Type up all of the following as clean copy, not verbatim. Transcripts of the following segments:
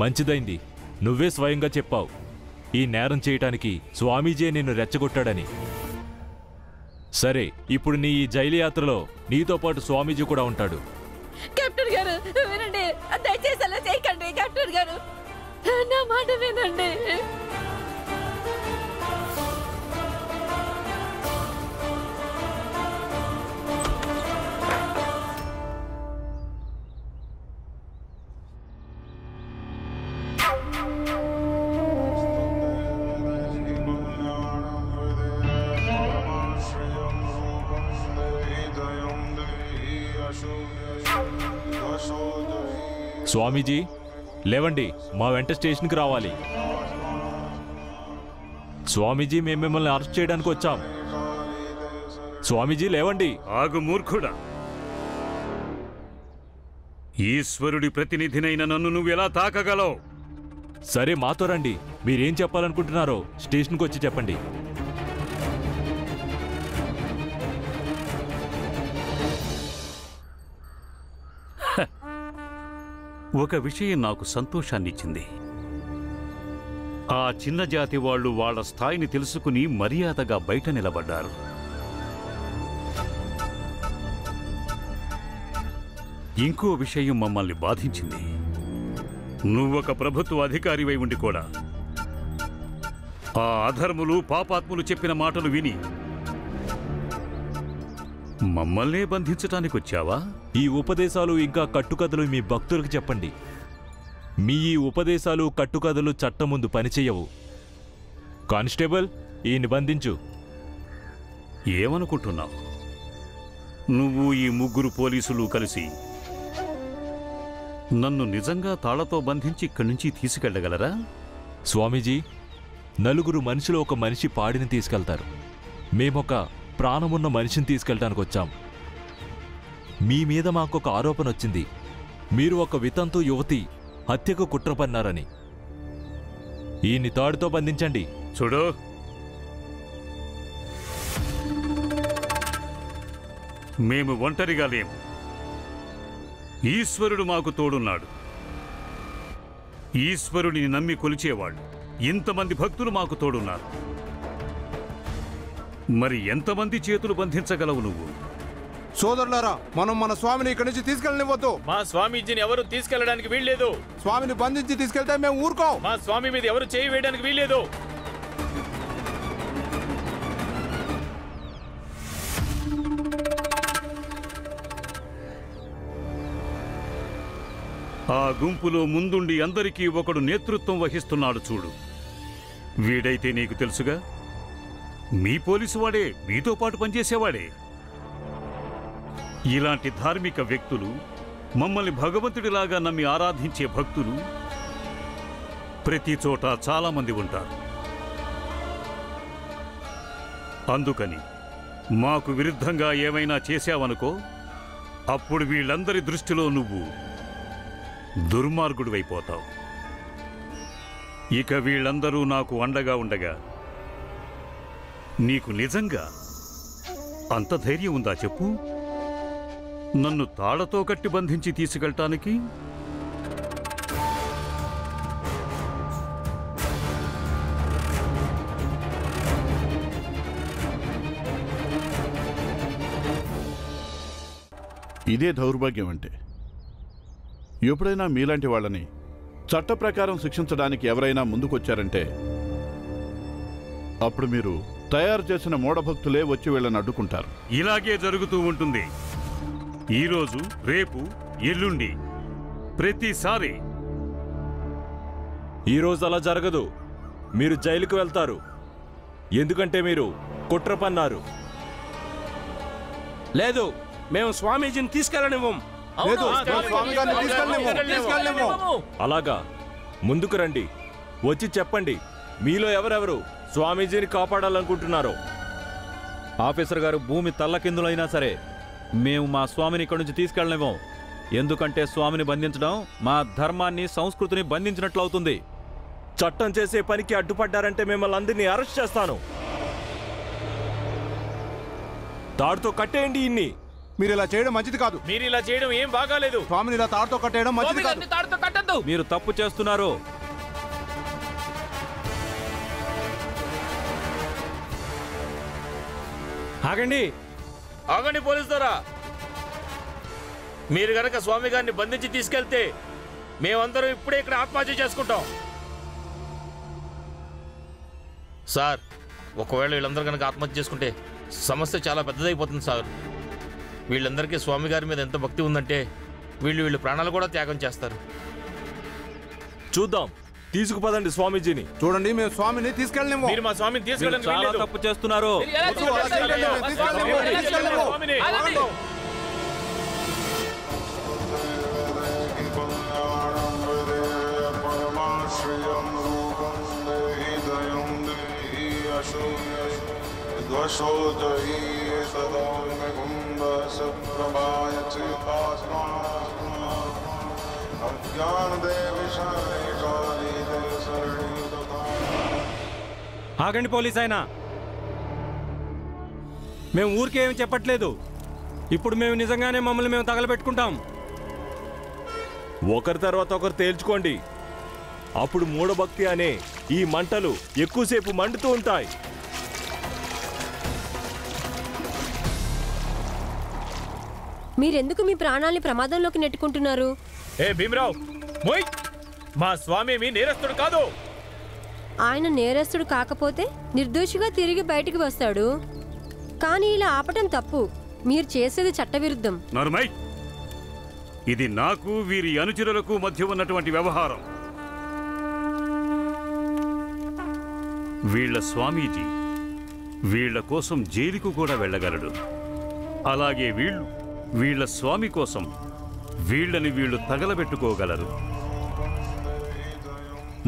మంచిదైంది, నువ్వే స్వయంగా చెప్పావు ఈ నేరం చేయటానికి స్వామీజీ నిన్ను రెచ్చగొట్టాడని. సరే, ఇప్పుడు నీ ఈ జైలు యాత్రలో నీతో పాటు స్వామీజీ కూడా ఉంటాడు. కెప్టెన్ గారు వినండి, దయచేసి అలా చేయకండి. కెప్టెన్ గారు నా మాట వినండి. స్వామీజీ లేవండి, మా వెంట స్టేషన్కి రావాలి. స్వామీజీ, మేము మిమ్మల్ని అరెస్ట్ చేయడానికి వచ్చాం. స్వామీజీ లేవండి. ఆగు మూర్ఖుడా, ఈశ్వరుడి ప్రతినిధినైన నన్ను నువ్వెలా తాకగలవు? సరే, మాతో రండి. మీరేం చెప్పాలనుకుంటున్నారో స్టేషన్కి వచ్చి చెప్పండి. ఒక విషయం నాకు సంతోషాన్నిచ్చింది. ఆ చిన్న జాతి వాళ్ళు వాళ్ళ స్థాయిని తెలుసుకుని మర్యాదగా బయట నిలబడ్డారు. ఇంకో విషయం మమ్మల్ని బాధించింది. నువ్వొక ప్రభుత్వ అధికారివై ఉండి కూడా ఆ అధర్ములు పాపాత్ములు చెప్పిన మాటలు విని మమ్మల్నే బంధించటానికి వచ్చావా? ఈ ఉపదేశాలు ఇంకా కట్టుకథలు మీ భక్తులకు చెప్పండి. మీ ఈ ఉపదేశాలు కట్టుకథలు చట్టం ముందు పనిచేయవు. కానిస్టేబుల్, ఈయన్ని బంధించు. ఏమనుకుంటున్నావు? నువ్వు ఈ ముగ్గురు పోలీసులు కలిసి నన్ను నిజంగా తాళతో బంధించి ఇక్కడి నుంచి తీసుకెళ్లగలరా? స్వామీజీ, నలుగురు మనుషులు ఒక మనిషి పాడిని తీసుకెళ్తారు. మేమొక ప్రాణమున్న మనిషిని తీసుకెళ్ళటానికి వచ్చాం. మీ మీద మాకొక ఆరోపణ వచ్చింది. మీరు ఒక వితంతు యువతి హత్యకు కుట్ర పన్నారని. ఈయన్ని తాడుతో బంధించండి. చూడు, మేము ఒంటరిగా లేము. ఈశ్వరుడు మాకు తోడున్నాడు. ఈశ్వరుడిని నమ్మి కొలిచేవాళ్ళు ఇంతమంది భక్తులు మాకు తోడున్నారు. మరి ఎంతమంది చేతులు బంధించగలవు నువ్వు? సోదరులారా, మనం మన స్వామిని ఇక్కడి నుంచి తీసుకెళ్ళనివ్వద్దు. మా స్వామీజీని ఎవరు తీసుకెళ్లడానికి వీల్లేదు. స్వామిని బంధించి తీసుకెళ్తే మేము ఊరుకోం. మా స్వామి మీద ఎవరు చేయి వేయడానికి వీల్లేదు. ఆ గుంపులో ముందుండి అందరికీ ఒకడు నేతృత్వం వహిస్తున్నాడు చూడు. వీడైతే నీకు తెలుసుగా, మీ పోలీసు వాడే, మీతో పాటు పనిచేసేవాడే. ఇలాంటి ధార్మిక వ్యక్తులు, మమ్మల్ని భగవంతుడిలాగా నమ్మి ఆరాధించే భక్తులు ప్రతి చోట చాలామంది ఉంటారు. అందుకని మాకు విరుద్ధంగా ఏమైనా చేశావనుకో, అప్పుడు వీళ్ళందరి దృష్టిలో నువ్వు దుర్మార్గుడివైపోతావు. ఇక వీళ్ళందరూ నాకు అండగా ఉండగా నీకు నిజంగా అంత ధైర్యం ఉందా చెప్పు? నన్ను తాళతో కట్టి బంధించి తీసుకెళ్ళటానికి? ఇదే దౌర్భాగ్యం అంటే. ఎప్పుడైనా మీలాంటి వాళ్ళని చట్ట ప్రకారం శిక్షించడానికి ఎవరైనా ముందుకొచ్చారంటే అప్పుడు మీరు తయారు చేసిన మూఢభక్తులే వచ్చి వీళ్ళని అడ్డుకుంటారు. ఇలాగే జరుగుతూ ఉంటుంది. ఈరోజు, రేపు, ఎల్లుండి, ప్రతిసారి. ఈరోజు అలా జరగదు. మీరు జైలుకు వెళ్తారు. ఎందుకంటే మీరు కుట్ర పన్నారు. లేదు, మేము స్వామీజీని తీసుకెళ్ళనివ్వం. అలాగా, ముందుకు రండి. వచ్చి చెప్పండి మీలో ఎవరెవరు స్వామీజీని కాపాడాలనుకుంటున్నారో. ఆఫీసర్ గారు, భూమి తల్లకిందులైనా సరే మేము మా స్వామిని ఇక్కడి నుంచి తీసుకెళ్ళనివ్వం. ఎందుకంటే స్వామిని బంధించడం మా ధర్మాన్ని, సంస్కృతిని బంధించినట్లు అవుతుంది. చట్టం చేసే పనికి అడ్డుపడ్డారంటే మిమ్మల్ని అందరినీ అరెస్ట్ చేస్తాను. తాడుతో కట్టేయండి ఇన్ని. మీరు ఇలా చేయడం మంచిది కాదు. మీరు ఇలా చేయడం ఏం బాగాలేదు. స్వామిని ఇలా తాడుతో కట్టేయడం మంచిది కాదు. తాడుతో కట్టద్దు. మీరు తప్పు చేస్తున్నారు. ఆగండి. ఆగండి పోలీసు ద్వారా. మీరు గనక స్వామి గారిని బంధించి తీసుకెళ్తే మేమందరం ఇప్పుడే ఇక్కడ ఆత్మహత్య చేసుకుంటాం. సార్, ఒకవేళ వీళ్ళందరూ కనుక ఆత్మహత్య చేసుకుంటే సమస్య చాలా పెద్దదైపోతుంది సార్. వీళ్ళందరికీ స్వామి గారి మీద ఎంత భక్తి ఉందంటే వీళ్ళు ప్రాణాలు కూడా త్యాగం చేస్తారు. చూద్దాం, తీసుకుపదండి స్వామీజీని. చూడండి, మేము స్వామిని తీసుకెళ్ళలేము. మీరు మా స్వామిని మీరు తీసుకెళ్ళడానికి చాలా వీల్లేదు. తప్పు చేస్తున్నారు. ఆగండి పోలీస్ ఆయన. మేము ఊరికేమి చెప్పట్లేదు. ఇప్పుడు మేము నిజంగానే మమ్మల్ని మేము తగలబెట్టుకుంటాం. ఒకరి తర్వాత ఒకరు తేల్చుకోండి. అప్పుడు మూఢభక్తి అనే ఈ మంటలు ఎక్కువసేపు మండుతూ ఉంటాయి. మీరెందుకు మీ ప్రాణాల్ని ప్రమాదంలోకి నెట్టుకుంటున్నారు? ఏ భీమరావు, మోయ్! మా స్వామి మీ నేరస్తుడు కాదు. ఆయన నేరస్తుడు కాకపోతే నిర్దోషిగా తిరిగి బయటికి వస్తాడు. కానీ ఇలా ఆపటం తప్పు. మీరు చేసేది చట్టవిరుద్ధం. నర్మై, ఇది నాకు వీరి అనుచరులకు మధ్య ఉన్నటువంటి వ్యవహారం. వీళ్ల స్వామీజీ వీళ్ల కోసం జైలుకు కూడా వెళ్ళగలడు. అలాగే వీళ్ళ స్వామి కోసం వీళ్ళని వీళ్ళు తగలబెట్టుకోగలరు.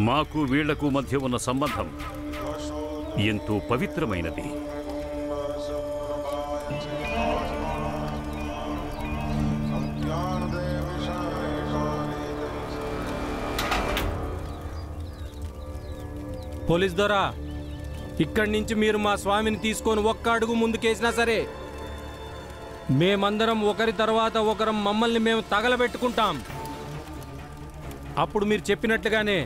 మాకు వీళ్లకు మధ్య ఉన్న సంబంధం ఎంతో పవిత్రమైనది. పోలీస్ దొరా, ఇక్కడి నుంచి మీరు మా స్వామిని తీసుకొని ఒక్క అడుగు ముందుకేసినా సరే మేమందరం ఒకరి తర్వాత ఒకరం మమ్మల్ని మేము తగలబెట్టుకుంటాం. అప్పుడు మీరు చెప్పినట్లుగానే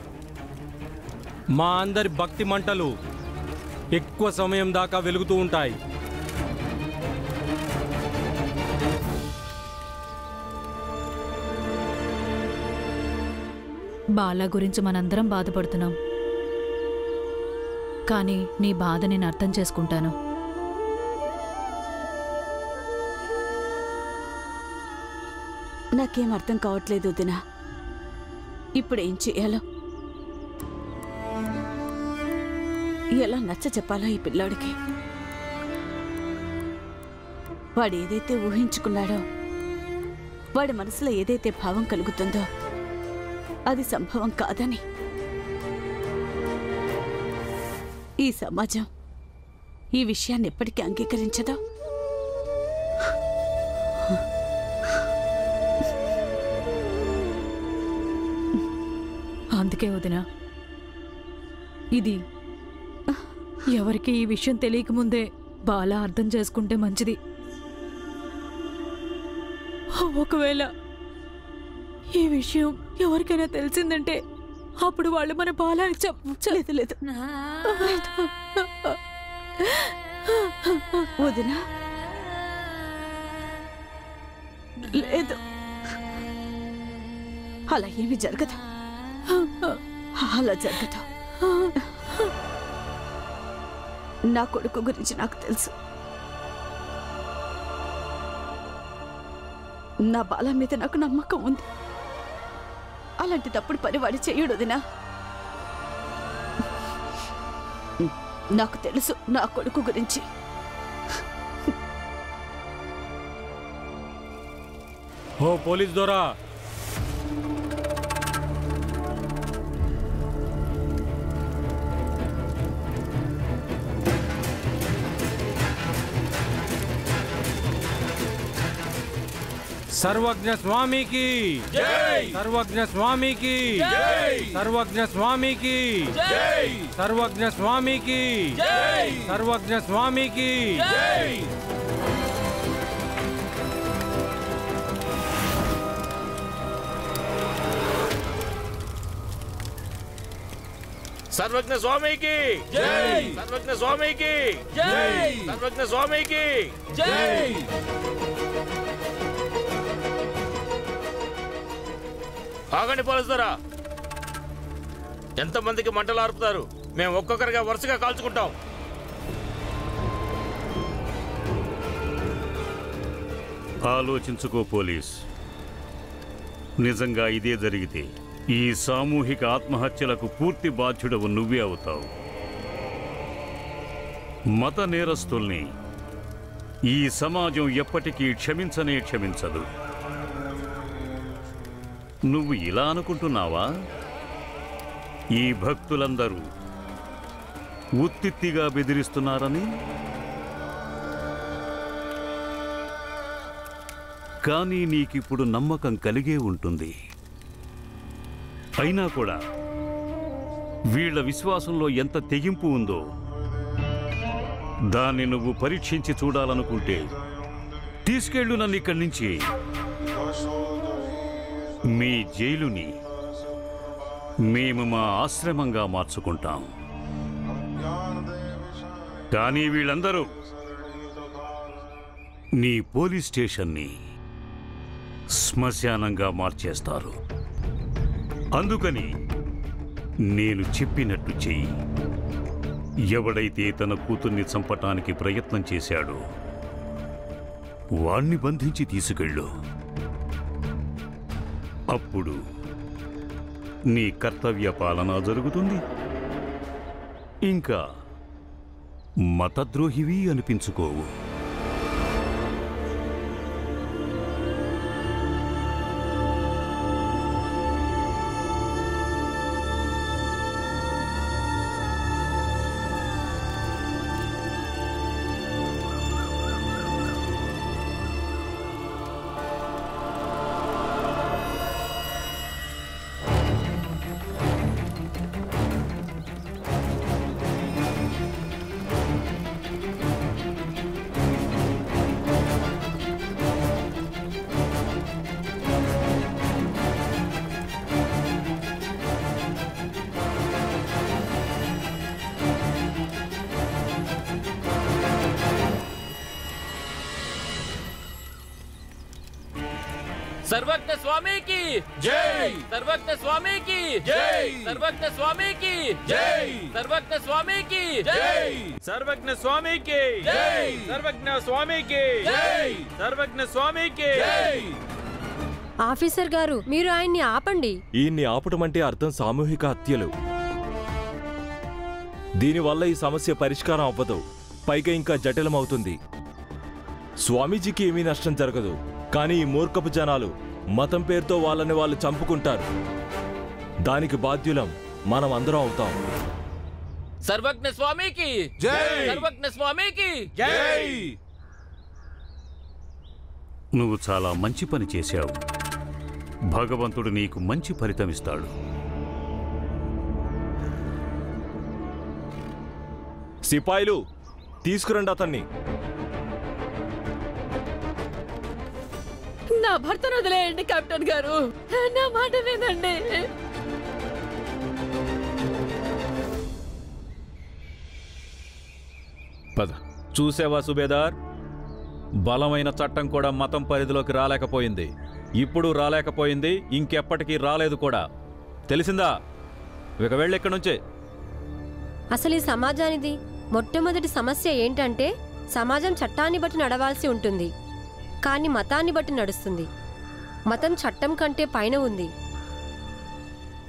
మా అందరి భక్తి మంటలు ఎక్కువ సమయం దాకా వెలుగుతూ ఉంటాయి. బాలా గురించి మనందరం బాధపడుతున్నాం. కానీ నీ బాధ నేను అర్థం చేసుకుంటాను. నాకేం అర్థం కావట్లేదు వదినా. ఇప్పుడేం చేయాలో, ఎలా నచ్చ చెప్పాలో ఈ పిల్లాడికి. వాడు ఏదైతే ఊహించుకున్నాడో, వాడి మనసులో ఏదైతే భావం కలుగుతుందో అది సంభవం కాదని ఈ సమాజం ఈ విషయాన్ని ఎప్పటికీ అంగీకరించదో. అందుకే వదినా, ఇది ఎవరికి ఈ విషయం తెలియకముందే బాలా అర్థం చేసుకుంటే మంచిది. ఒకవేళ ఈ విషయం ఎవరికైనా తెలిసిందంటే అప్పుడు వాళ్ళు మన బాలాని లేదు లేదు వదినా, లేదు, అలా ఏమి జరగదు. అలా జరగదు. నా కొడుకు గురించి నాకు తెలుసు. నా బాల మీద నాకు నమ్మకం ఉంది. అలాంటి తప్పుడు పని వాడు చెయ్యడు వదినా. నాకు తెలుసు నా కొడుకు గురించి. ఓ పోలీస్ దొరా, सर्वज्ञ स्वामी की जय, सर्वज्ञ स्वामी की जय, सर्वज्ञ स्वामी की जय, सर्वज्ञ स्वामी की जय, सर्वज्ञ स्वामी की जय। సర్వజ్ఞ స్వామికి జై! సర్వజ్ఞ స్వామికి జై! సర్వజ్ఞ స్వామికి జై! ఆగండి పోలీసులారా, ఎంతమందికి మంటలు ఆర్పుతారు? మేము ఒక్కొక్కరిగా వరుసగా కాల్చుకుంటాం. ఆలోచించుకో పోలీస్. నిజంగా ఇదే జరిగితే ఈ సామూహిక ఆత్మహత్యలకు పూర్తి బాధ్యుడవు నువ్వే అవుతావు. మత నేరస్తుల్ని ఈ సమాజం ఎప్పటికీ క్షమించనే క్షమించదు. నువ్వు ఇలా అనుకుంటున్నావా? ఈ భక్తులందరూ ఉత్తిత్తిగా బెదిరిస్తున్నారని? కానీ నీకిప్పుడు నమ్మకం కలిగే ఉంటుంది. అయినా కూడా వీళ్ల విశ్వాసంలో ఎంత తెగింపు ఉందో దాన్ని నువ్వు పరీక్షించి చూడాలనుకుంటే తీసుకెళ్ళు నన్ను ఇక్కడి నుంచి. మీ జైలుని మేము మా ఆశ్రమంగా మార్చుకుంటాం. కానీ వీళ్ళందరూ నీ పోలీస్ స్టేషన్ని శ్మశానంగా మార్చేస్తారు. అందుకని నేను చెప్పినట్టు చెయ్యి. ఎవడైతే తన కూతుర్ని చంపటానికి ప్రయత్నం చేశాడో వాణ్ణి బంధించి తీసుకెళ్ళు. అప్పుడు నీ కర్తవ్య పాలన జరుగుతుంది. ఇంకా మతద్రోహివి అనిపించుకోవు. सर्वज्ञ स्वामी की जय! सर्वज्ञ स्वामी की जय! सर्वज्ञ स्वामी की जय! सर्वज्ञ स्वामी की जय! सर्वज्ञ स्वामी की जय! सर्वज्ञ स्वामी की जय! सर्वज्ञ स्वामी की जय! ఆఫీసర్ గారు, మీరు ఆయన్ని ఆపండి. ఈయన్ని ఆపటం అంటే అర్థం సామూహిక హత్యలు. దీనివల్ల ఈ సమస్య పరిష్కారం అవ్వదు, పైగా ఇంకా జటిలమవుతుంది. స్వామీజీకి ఏమీ నష్టం జరగదు, కానీ ఈ మూర్ఖపు జనాలు మతం పేరుతో వాళ్ళని వాళ్ళు చంపుకుంటారు. దానికి బాధ్యులం మనం అందరం అవుతాం. सर्वज्ञ स्वामी की జై! सर्वज्ञ स्वामी की जय! నువ్వు చాలా మంచి పని చేశావు. భగవంతుడు నీకు మంచి ఫలితం ఇస్తాడు. సిపాయిలు, తీసుకురండి అతన్ని. నా భర్తను వదిలేయండి కెప్టెన్ గారు, నా మాట వినండి. పద. చూసావా సుబేదార్, బలమైన చట్టం కూడా మతం పరిధిలోకి రాలేకపోయింది, ఇప్పుడు రాలేకపోయింది, ఇంకెప్పటికీ రాలేదు కూడా. తెలిసిందా? ఇక వెళ్ళి ఇక్కడి నుంచే. అసలు ఈ సమాజానిది మొట్టమొదటి సమస్య ఏంటంటే సమాజం చట్టాన్ని బట్టి నడవాల్సి ఉంటుంది, కానీ మతాన్ని బట్టి నడుస్తుంది. మతం చట్టం కంటే పైన ఉంది.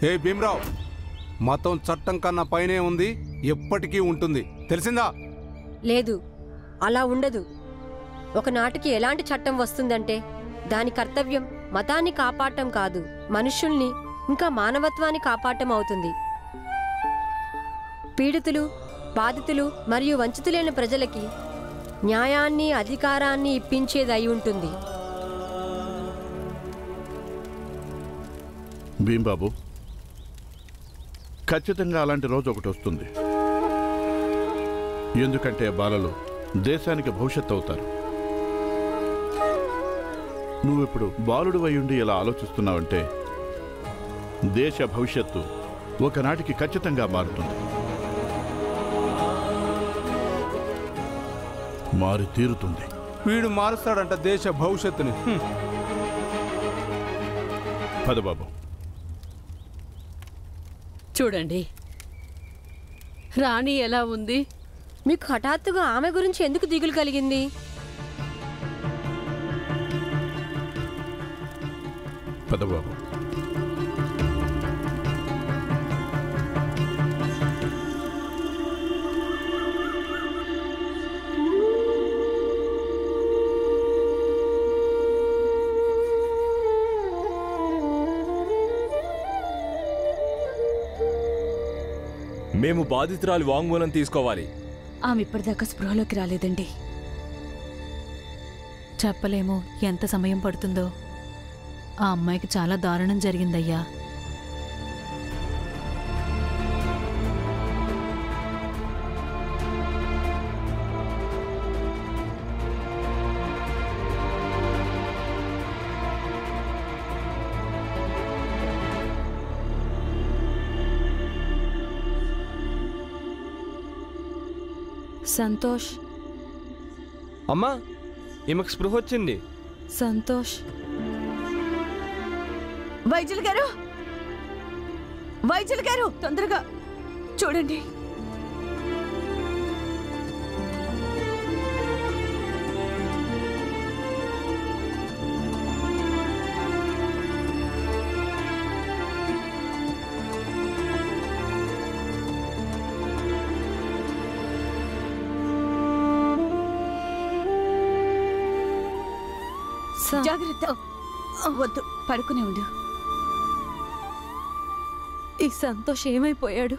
ఏ భీమరావు, మతం చట్టం కన్నా పైనే ఉంది, ఎప్పటికీ ఉంటుంది. తెలిసిందా? లేదు, అలా ఉండదు. ఒకనాటికి ఎలాంటి చట్టం వస్తుందంటే దాని కర్తవ్యం మతాన్ని కాపాడటం కాదు, మనుషుల్ని ఇంకా మానవత్వాన్ని కాపాడటం అవుతుంది. పీడితులు, బాధితులు మరియు వంచితులైన ప్రజలకి న్యాయాన్ని, అధికారాన్ని ఇప్పించేది అయి ఉంటుంది. భీంబాబు, ఖచ్చితంగా అలాంటి రోజు ఒకటి వస్తుంది. ఎందుకంటే బాలలు దేశానికి భవిష్యత్తు అవుతారు. నువ్విప్పుడు బాలుడు అయ్యుండి ఇలా ఆలోచిస్తున్నావంటే దేశ భవిష్యత్తు ఒకనాటికి ఖచ్చితంగా మారుతుంది. మారి తీరుతుంది. వీడు మారుస్తాడంట దేశ భవిష్యత్తుని. పదబాబు. చూడండి రాణి ఎలా ఉంది? మీకు హఠాత్తుగా ఆమె గురించి ఎందుకు దిగులు కలిగింది? పదబాబు. మేము బాధితురాలి వాంగ్మూలం తీసుకోవాలి. ఆమె ఇప్పటిదాకా స్పృహలోకి రాలేదండి. చెప్పలేము ఎంత సమయం పడుతుందో. ఆ అమ్మాయికి చాలా దారుణం జరిగిందయ్యా. సంతోష్ అమ్మా, ఈమెకు స్పృహ వచ్చింది. సంతోష్. వైద్యులు గారు, వైద్యులు గారు తొందరగా చూడండి. జాగ్రత్త, వద్దు, పడుకునే ఉండు. ఈ సంతోష్ ఏమైపోయాడు?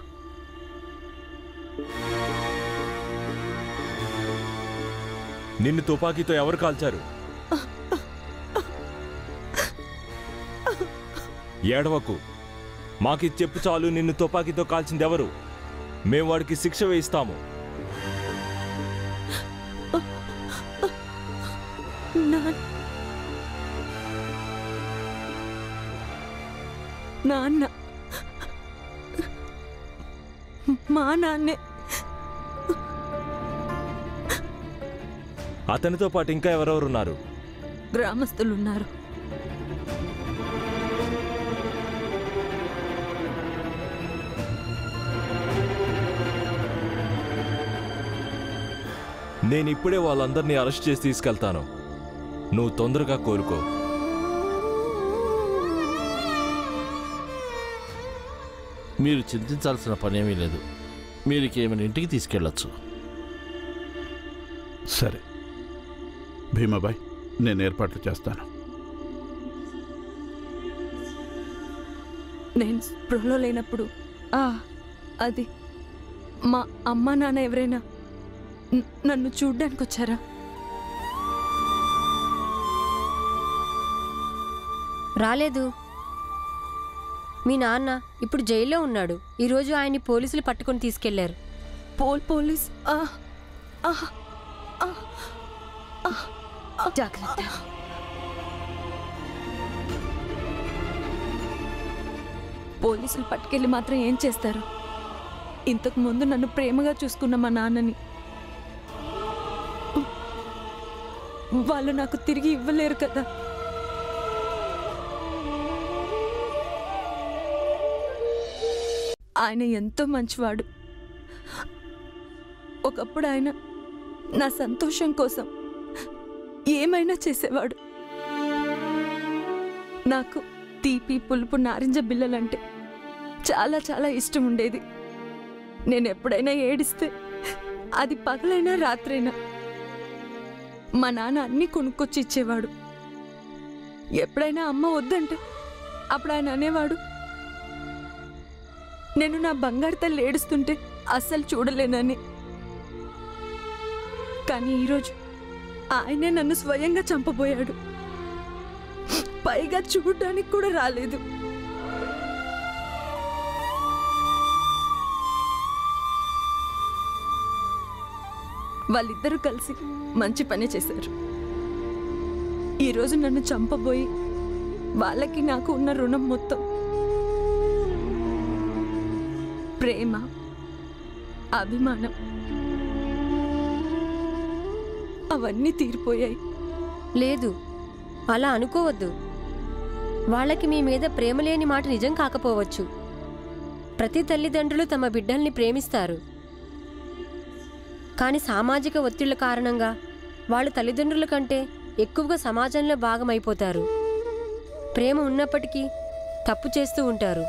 నిన్ను తుపాకీతో ఎవరు కాల్చారు? ఏడవకు, మాకి చెప్పు చాలు. నిన్ను తుపాకీతో కాల్చింది ఎవరు? మేము వాడికి శిక్ష వేయిస్తాము. నాన్న, మా నాన్నే. అతనితో పాటు ఇంకా ఎవరెవరున్నారు? గ్రామస్తులున్నారు. నేను ఇప్పుడే వాళ్ళందరినీ అరెస్ట్ చేసి తీసుకెళ్తాను. నువ్వు తొందరగా కోలుకో. మీరు చింతించాల్సిన పనేమీ లేదు. మీరు ఏమైనా ఇంటికి తీసుకెళ్ళొచ్చు. సరే భీమాబాయ్, నేను ఏర్పాట్లు చేస్తాను. నేను స్పృహలో లేనప్పుడు అది మా అమ్మ నాన్న ఎవరైనా నన్ను చూడ్డానికి వచ్చారా? రాలేదు. మీ నాన్న ఇప్పుడు జైల్లో ఉన్నాడు. ఈరోజు ఆయన్ని పోలీసులు పట్టుకొని తీసుకెళ్లారు. పోలీస్? జాగ్రత్త. పోలీసులు పట్టుకెళ్ళి మాత్రం ఏం చేస్తారు? ఇంతకు ముందు నన్ను ప్రేమగా చూసుకున్న మా నాన్నని వాళ్ళు నాకు తిరిగి ఇవ్వలేరు కదా. ఆయన ఎంతో మంచివాడు. ఒకప్పుడు ఆయన నా సంతోషం కోసం ఏమైనా చేసేవాడు. నాకు తీపి పులుపు నారింజ బిళ్ళలంటే చాలా చాలా ఇష్టం ఉండేది. నేను ఎప్పుడైనా ఏడిస్తే అది పగలైనా రాత్రైనా మా నాన్న అన్నీ కొనుక్కొచ్చి ఇచ్చేవాడు. ఎప్పుడైనా అమ్మ వద్దంటే అప్పుడు ఆయన అనేవాడు, నేను నా బంగారు తల్లి ఏడుస్తుంటే అస్సలు చూడలేనని. కానీ ఈరోజు ఆయనే నన్ను స్వయంగా చంపబోయాడు. పైగా చూడడానికి కూడా రాలేదు. వాళ్ళిద్దరూ కలిసి మంచి పని చేశారు. ఈరోజు నన్ను చంపబోయి వాళ్ళకి నాకు ఉన్న రుణం మొత్తం ప్రేమ, అభిమానం అవన్నీ తీరిపోయాయి. లేదు, అలా అనుకోవద్దు. వాళ్ళకి మీ మీద ప్రేమ లేని మాట నిజం కాకపోవచ్చు. ప్రతి తల్లిదండ్రులు తమ బిడ్డల్ని ప్రేమిస్తారు. కానీ సామాజిక ఒత్తిళ్ల కారణంగా వాళ్ళు తల్లిదండ్రుల కంటే ఎక్కువగా సమాజంలో భాగమైపోతారు. ప్రేమ ఉన్నప్పటికీ తప్పు చేస్తూ ఉంటారు.